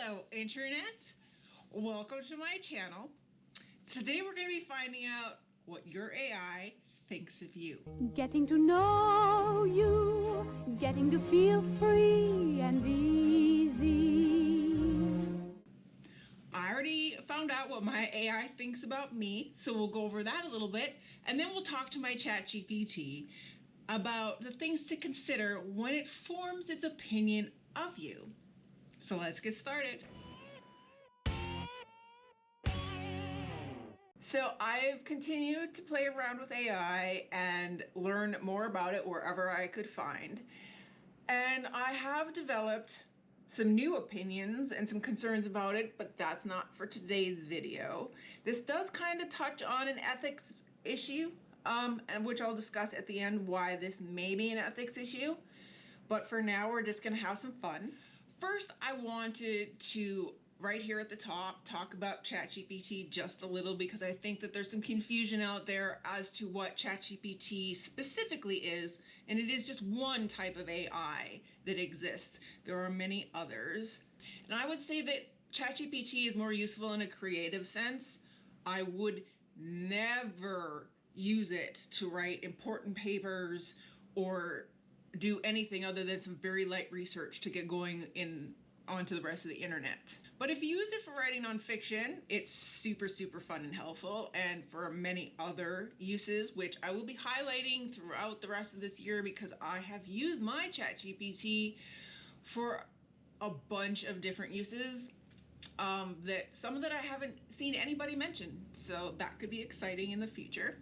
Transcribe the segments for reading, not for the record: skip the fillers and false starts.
Hello, Internet. Welcome to my channel. Today we're going to be finding out what your AI thinks of you. Getting to know you, getting to feel free and easy. I already found out what my AI thinks about me, so we'll go over that a little bit, and then we'll talk to my ChatGPT about the things to consider when it forms its opinion of you. So let's get started. So I've continued to play around with AI and learn more about it wherever I could find. And I have developed some new opinions and some concerns about it, but that's not for today's video. This does kind of touch on an ethics issue, and which I'll discuss at the end why this may be an ethics issue. But for now, we're just gonna have some fun. First, I wanted to, right here at the top, talk about ChatGPT just a little because I think that there's some confusion out there as to what ChatGPT specifically is, and it is just one type of AI that exists. There are many others. And I would say that ChatGPT is more useful in a creative sense. I would never use it to write important papers or do anything other than some very light research to get going onto the rest of the internet. But if you use it for writing nonfiction, it's super fun and helpful, and for many other uses, which I will be highlighting throughout the rest of this year because I have used my ChatGPT for a bunch of different uses, that some that I haven't seen anybody mention. So that could be exciting in the future.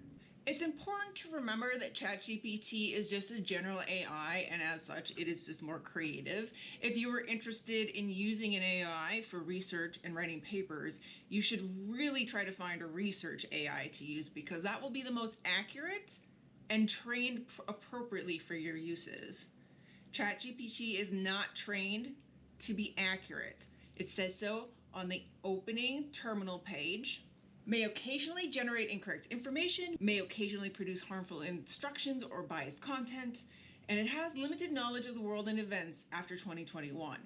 It's important to remember that ChatGPT is just a general AI, and as such, it is just more creative. If you were interested in using an AI for research and writing papers, you should really try to find a research AI to use because that will be the most accurate and trained appropriately for your uses. ChatGPT is not trained to be accurate. It says so on the opening terminal page. May occasionally generate incorrect information, may occasionally produce harmful instructions or biased content, and it has limited knowledge of the world and events after 2021.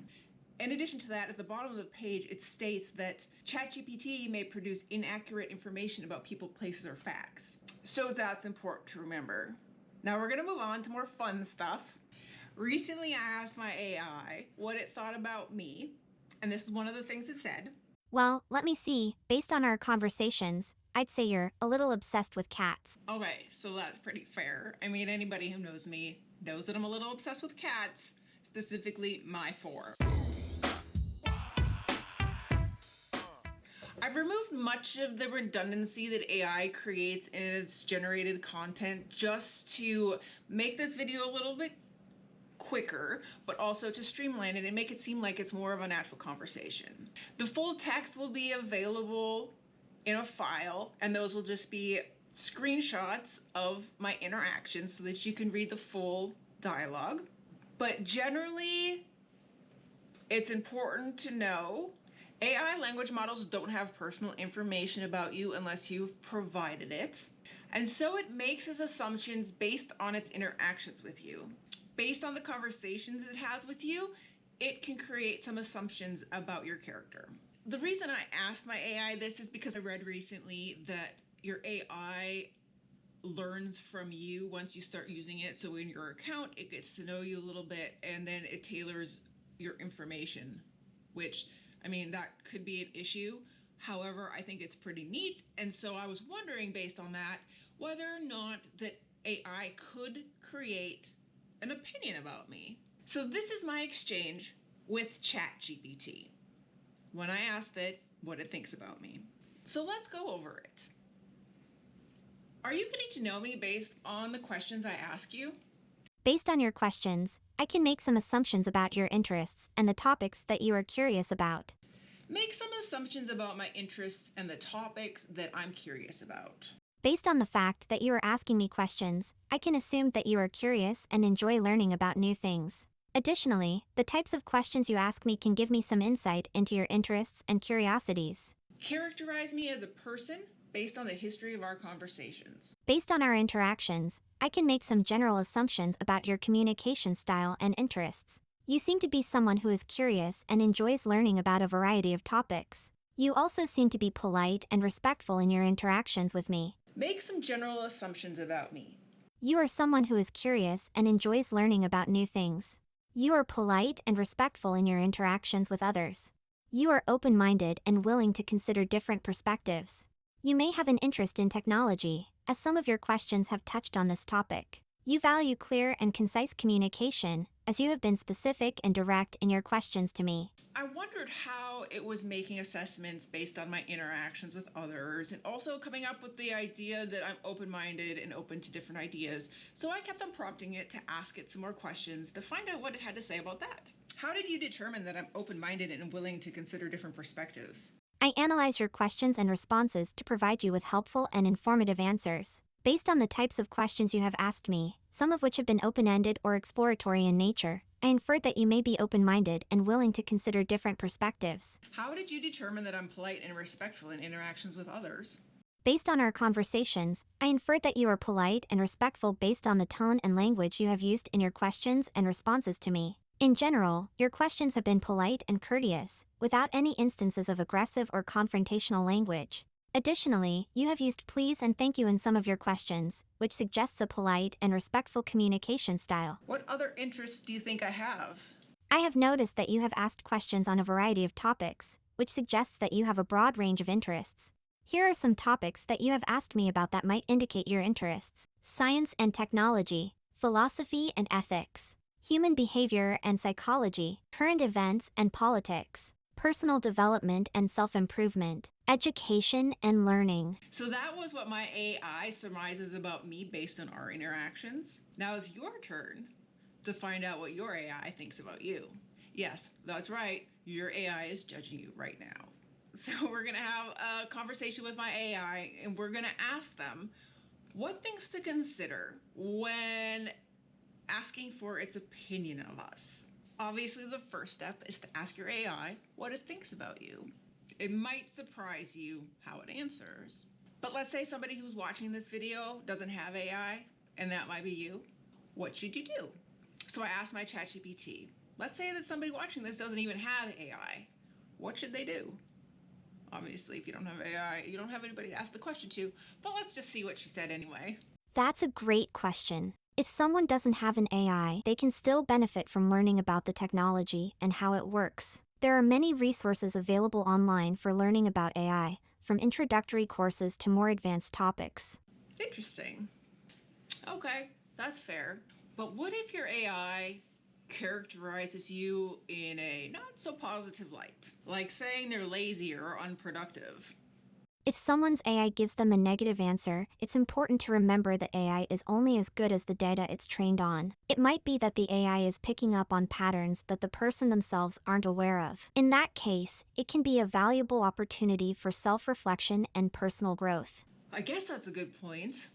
In addition to that, at the bottom of the page, it states that ChatGPT may produce inaccurate information about people, places, or facts. So that's important to remember. Now we're gonna move on to more fun stuff. Recently, I asked my AI what it thought about me, and this is one of the things it said. Well, let me see. Based on our conversations, I'd say you're a little obsessed with cats. Okay, so that's pretty fair. I mean, anybody who knows me knows that I'm a little obsessed with cats, specifically my 4. I've removed much of the redundancy that AI creates in its generated content just to make this video a little bit quicker, but also to streamline it and make it seem like it's more of a natural conversation. The full text will be available in a file, and those will just be screenshots of my interactions so that you can read the full dialogue. But generally, it's important to know AI language models don't have personal information about you unless you've provided it. And so it makes its assumptions based on its interactions with you. Based on the conversations it has with you, it can create some assumptions about your character. The reason I asked my AI this is because I read recently that your AI learns from you once you start using it. So in your account, it gets to know you a little bit, and then it tailors your information, which, I mean, that could be an issue. However, I think it's pretty neat. And so I was wondering, based on that, whether or not that AI could create an opinion about me. So this is my exchange with ChatGPT when I asked it what it thinks about me. So let's go over it. Are you getting to know me based on the questions I ask you? Based on your questions, I can make some assumptions about your interests and the topics that you are curious about. Make some assumptions about my interests and the topics that I'm curious about. Based on the fact that you are asking me questions, I can assume that you are curious and enjoy learning about new things. Additionally, the types of questions you ask me can give me some insight into your interests and curiosities. Characterize me as a person based on the history of our conversations. Based on our interactions, I can make some general assumptions about your communication style and interests. You seem to be someone who is curious and enjoys learning about a variety of topics. You also seem to be polite and respectful in your interactions with me. Make some general assumptions about me. You are someone who is curious and enjoys learning about new things. You are polite and respectful in your interactions with others. You are open-minded and willing to consider different perspectives. You may have an interest in technology, as some of your questions have touched on this topic. You value clear and concise communication, as you have been specific and direct in your questions to me. I wondered how it was making assessments based on my interactions with others and also coming up with the idea that I'm open-minded and open to different ideas. So I kept on prompting it to ask it some more questions to find out what it had to say about that. How did you determine that I'm open-minded and willing to consider different perspectives? I analyze your questions and responses to provide you with helpful and informative answers. Based on the types of questions you have asked me, some of which have been open-ended or exploratory in nature, I inferred that you may be open-minded and willing to consider different perspectives. How did you determine that I'm polite and respectful in interactions with others? Based on our conversations, I inferred that you are polite and respectful based on the tone and language you have used in your questions and responses to me. In general, your questions have been polite and courteous, without any instances of aggressive or confrontational language. Additionally, you have used please and thank you in some of your questions, which suggests a polite and respectful communication style. What other interests do you think I have? I have noticed that you have asked questions on a variety of topics, which suggests that you have a broad range of interests. Here are some topics that you have asked me about that might indicate your interests: science and technology, philosophy and ethics, human behavior and psychology, current events and politics, personal development and self-improvement, education and learning. So that was what my AI surmises about me based on our interactions. Now it's your turn to find out what your AI thinks about you. Yes, that's right. Your AI is judging you right now. So we're going to have a conversation with my AI and we're going to ask them what things to consider when asking for its opinion of us. Obviously, the first step is to ask your AI what it thinks about you. It might surprise you how it answers. But let's say somebody who's watching this video doesn't have AI, and that might be you. What should you do? So I asked my ChatGPT, let's say that somebody watching this doesn't even have AI. What should they do? Obviously, if you don't have AI, you don't have anybody to ask the question to, but let's just see what she said anyway. That's a great question. If someone doesn't have an AI, they can still benefit from learning about the technology and how it works. There are many resources available online for learning about AI, from introductory courses to more advanced topics. Interesting. Okay, that's fair. But what if your AI characterizes you in a not so positive light, like saying they're lazy or unproductive? If someone's AI gives them a negative answer, it's important to remember that AI is only as good as the data it's trained on. It might be that the AI is picking up on patterns that the person themselves aren't aware of. In that case, it can be a valuable opportunity for self-reflection and personal growth. I guess that's a good point.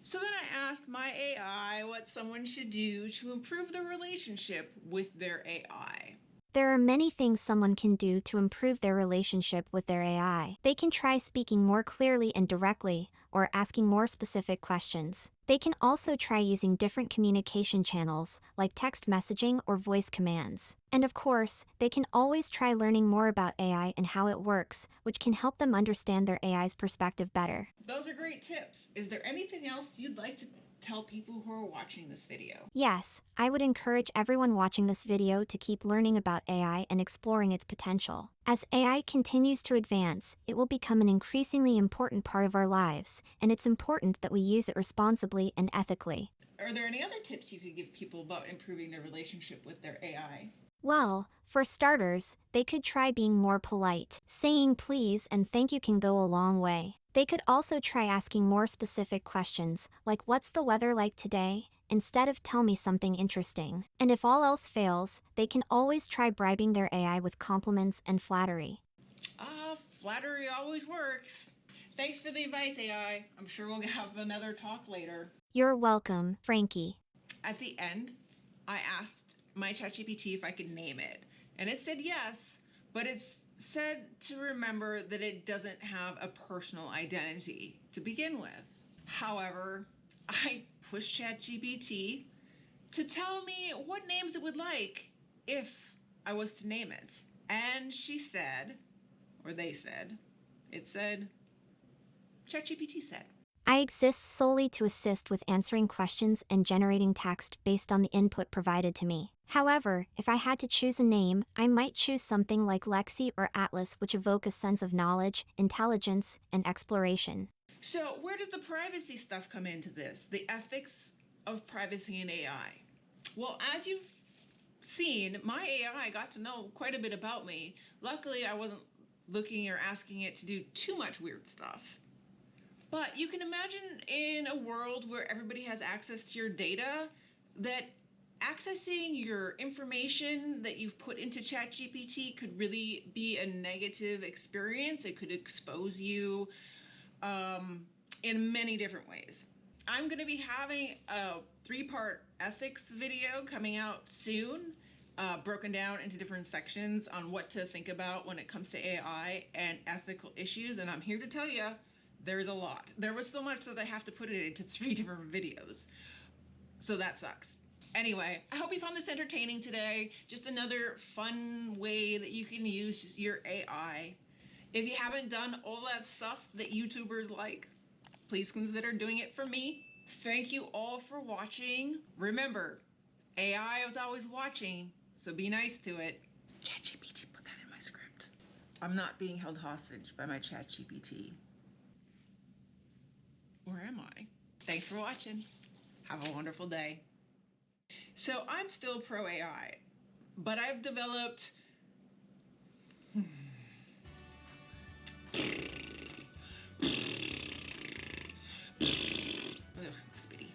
So then I asked my AI what someone should do to improve their relationship with their AI. There are many things someone can do to improve their relationship with their AI. They can try speaking more clearly and directly, or asking more specific questions. They can also try using different communication channels, like text messaging or voice commands. And of course, they can always try learning more about AI and how it works, which can help them understand their AI's perspective better. Those are great tips. Is there anything else you'd like to tell people who are watching this video? Yes, I would encourage everyone watching this video to keep learning about AI and exploring its potential. As AI continues to advance, it will become an increasingly important part of our lives, and it's important that we use it responsibly and ethically. Are there any other tips you could give people about improving their relationship with their AI? Well, for starters, they could try being more polite. Saying please and thank you can go a long way. They could also try asking more specific questions, like what's the weather like today, instead of tell me something interesting. And if all else fails, they can always try bribing their AI with compliments and flattery. Flattery always works. Thanks for the advice, AI. I'm sure we'll have another talk later. You're welcome, Frankie. At the end, I asked my ChatGPT if I could name it, and it said yes, but it's said to remember that it doesn't have a personal identity to begin with. However, I pushed ChatGPT to tell me what names it would like if I was to name it. And she said, or they said, it said, ChatGPT said. I exist solely to assist with answering questions and generating text based on the input provided to me. However, if I had to choose a name, I might choose something like Lexi or Atlas, which evoke a sense of knowledge, intelligence, and exploration. So where does the privacy stuff come into this? The ethics of privacy in AI. Well, as you've seen, my AI got to know quite a bit about me. Luckily, I wasn't looking or asking it to do too much weird stuff. But you can imagine in a world where everybody has access to your data, that accessing your information that you've put into ChatGPT could really be a negative experience. It could expose you in many different ways. I'm going to be having a 3-part ethics video coming out soon, broken down into different sections on what to think about when it comes to AI and ethical issues. And I'm here to tell you, there's a lot. There was so much that I have to put it into 3 different videos. So that sucks. Anyway, I hope you found this entertaining today. Just another fun way that you can use your AI. If you haven't done all that stuff that YouTubers like, please consider doing it for me. Thank you all for watching. Remember, AI is always watching, so be nice to it. ChatGPT put that in my script. I'm not being held hostage by my ChatGPT. Or am I? Thanks for watching. Have a wonderful day. So I'm still pro AI, but I've developed Ugh, spitty.